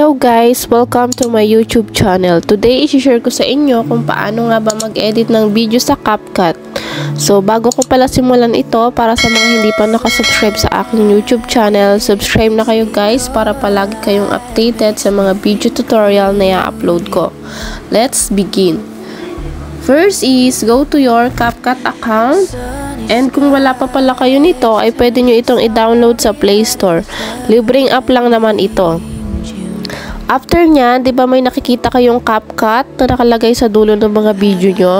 Hello guys! Welcome to my YouTube channel. Today, i-share ko sa inyo kung paano nga ba mag-edit ng video sa CapCut. So, bago ko pala simulan ito, para sa mga hindi pa nakasubscribe sa aking YouTube channel, subscribe na kayo guys para palagi kayong updated sa mga video tutorial na i-upload ko. Let's begin! First is, go to your CapCut account. And kung wala pa pala kayo nito, ay pwede nyo itong i-download sa Play Store. Libreng app lang naman ito. After nyan, di ba may nakikita kayong CapCut na nakalagay sa dulo ng mga video nyo?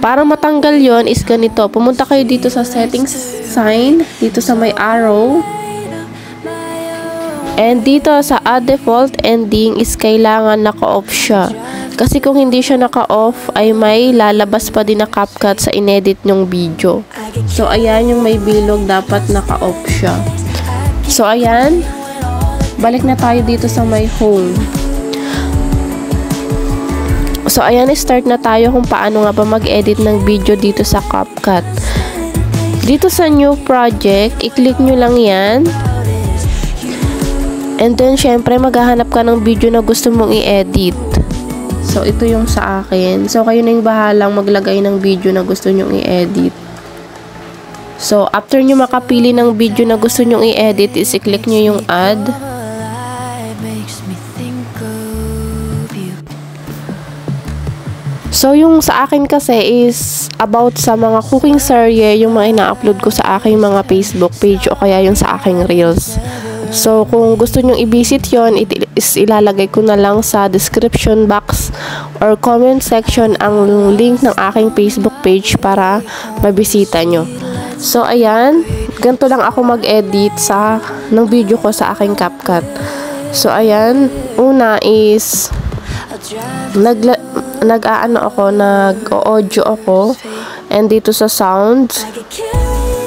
Para matanggal yon is ganito. Pumunta kayo dito sa settings sign, dito sa may arrow. And dito sa add default ending is kailangan naka-off siya. Kasi kung hindi siya naka-off, ay may lalabas pa din na CapCut sa inedit nyong video. So, ayan yung may bilog, dapat naka-off siya. So, ayan. Balik na tayo dito sa my home. So, ayan, start na tayo kung paano nga ba mag-edit ng video dito sa CapCut. Dito sa new project, i-click nyo lang yan. And then, syempre, maghahanap ka ng video na gusto mong i-edit. So, ito yung sa akin. So, kayo na yung bahalang maglagay ng video na gusto nyong i-edit. So, after nyo makapili ng video na gusto nyong i-edit, is i-click nyo yung add. So, yung sa akin kasi is about sa mga cooking serye, yung mga ina-upload ko sa aking mga Facebook page o kaya yung sa aking Reels. So, kung gusto nyong i-visit yon, ilalagay ko na lang sa description box or comment section ang link ng aking Facebook page para mabisita nyo. So, ayan. Ganito lang ako mag-edit ng video ko sa aking CapCut. So, ayan. Una is nag-audio ako and dito sa sounds.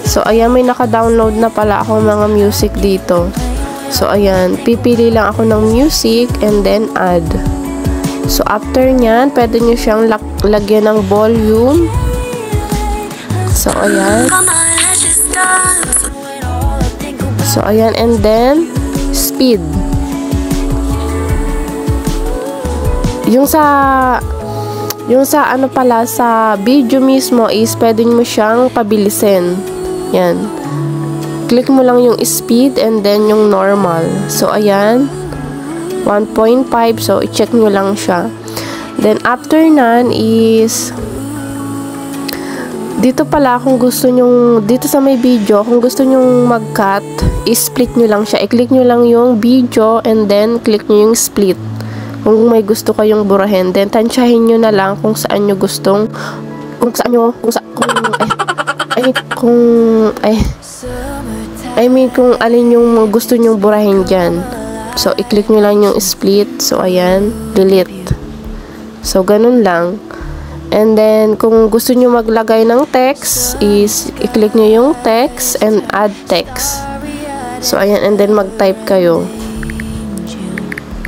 So, ayan, may naka-download na pala ako mga music dito. So, ayan, pipili lang ako ng music and then add. So, after nyan, pwede nyo siyang lagyan ng volume. So, ayan. So, ayan, and then speed. Yung sa ano pala, sa video mismo is pwede mo siyang pabilisin. Yan. Click mo lang yung speed and then yung normal. So, ayan. 1.5. So, i-check nyo lang siya. Then, after nan is dito pala kung gusto nyo, dito sa may video, kung gusto nyo mag-cut, i-split nyo lang siya. I-click nyo lang yung video and then click nyo yung split. Kung may gusto kayong burahin, then tansyahin nyo na lang kung saan nyo gustong, kung alin yung gusto nyong burahin dyan. So, i-click nyo lang yung split. So, ayan, delete. So, ganun lang. And then, kung gusto nyo maglagay ng text, is i-click nyo yung text and add text. So, ayan, and then mag-type kayo.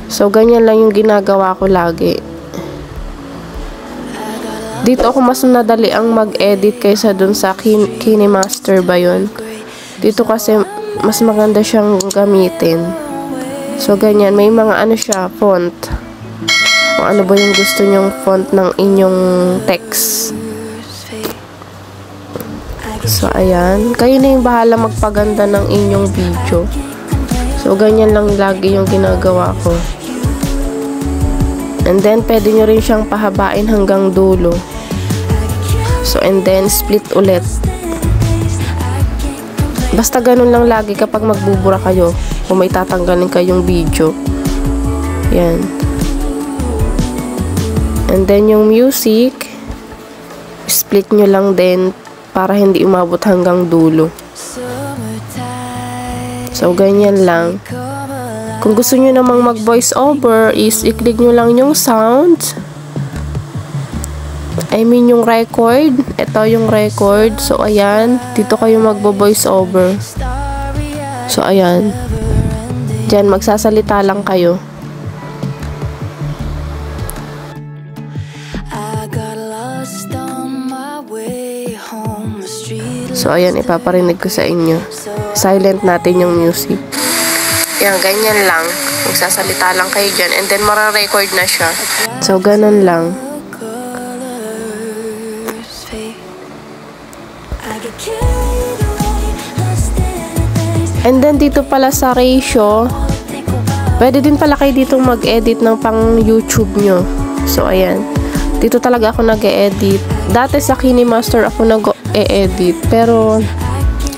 So, ganyan lang yung ginagawa ko lagi. Dito ako mas nadali ang mag-edit kaysa dun sa KineMaster ba yun. Dito kasi mas maganda siyang gamitin. So, ganyan. May mga ano siya, font. Kung ano ba yung gusto nyong font ng inyong text. So, ayan. Kayo na yung bahala magpaganda ng inyong video. So, ganyan lang lagi yung ginagawa ko. And then, pwede nyo rin siyang pahabain hanggang dulo. So, and then, split ulit. Basta ganun lang lagi kapag magbubura kayo. Kung may tatanggalin kayong video. Yan. And then, yung music, split nyo lang din para hindi umabot hanggang dulo. So, ganyan lang. Kung gusto nyo namang mag-voice over, is i-click nyo lang yung sound. I mean yung record. Ito yung record. So, ayan. Dito kayo mag-voice over. So, ayan. Diyan, magsasalita lang kayo. So, ayan. Ipaparinig ko sa inyo. Silent natin yung music. Yan, ganyan lang. magsasalita lang kayo dyan, and then mara-record na siya. So, ganun lang. And then, dito pala sa ratio, pwede din pala kayo dito mag-edit ng pang YouTube nyo. So, ayan. Dito talaga ako nag-e-edit. Dati sa KineMaster ako nag-e-edit. Pero,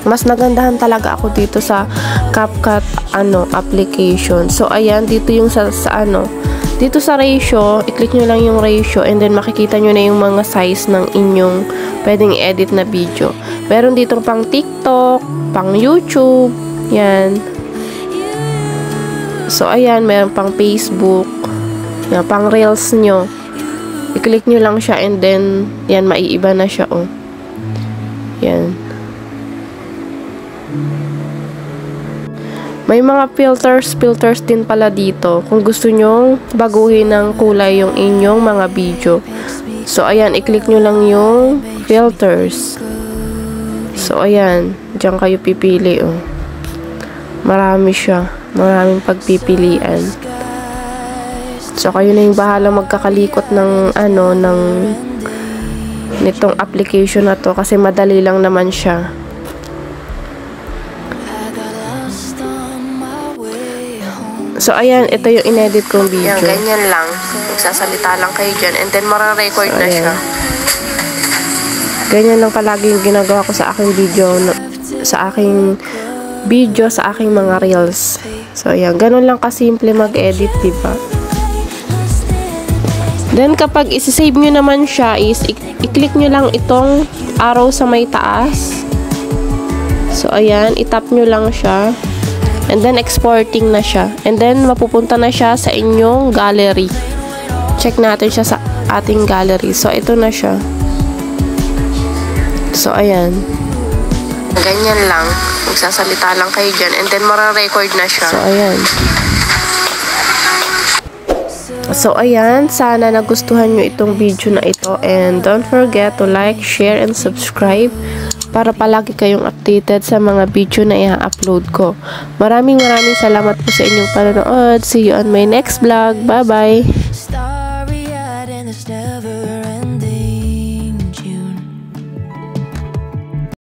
mas nagandahan talaga ako dito sa CapCut application. So, ayan. Dito yung dito sa ratio, i-click nyo lang yung ratio and then makikita nyo na yung mga size ng inyong pwedeng edit na video. Meron dito pang TikTok, pang YouTube, yan. So, ayan, meron pang Facebook, yan, pang Reels nyo. I-click nyo lang siya and then, yan, maiiba na siya, oh. Yan. May mga filters din pala dito kung gusto nyo baguhin ng kulay yung inyong mga video. So, ayan, i-click nyo lang yung filters. So, ayan, diyan kayo pipili, oh. Marami siya. Maraming pagpipilian. So, kayo na yung bahala magkakalikot ng, nitong application na to kasi madali lang naman siya. So, ayan, ito yung inedit kong video. Yan, ganyan lang. Magsasalita lang kayo dyan. And then, mara-record na siya. Ganyan lang palagi yung ginagawa ko sa aking video. Sa aking mga reels. So, ayan. Ganun lang kasimple mag-edit, diba? Then, kapag isi-save nyo naman siya is, i-click nyo lang itong arrow sa may taas. So, ayan. I-tap nyo lang siya. And then, exporting na siya. And then, mapupunta na siya sa inyong gallery. Check natin siya sa ating gallery. So, ito na siya. So, ayan. Ganyan lang. Magsasalita lang kayo dyan. And then, mara-record na siya. So, ayan. So, ayan. Sana nagustuhan nyo itong video na ito. And don't forget to like, share, and subscribe para palagi kayong updated sa mga video na i-upload ko. Maraming salamat po sa inyong panonood. See you on my next vlog. Bye-bye!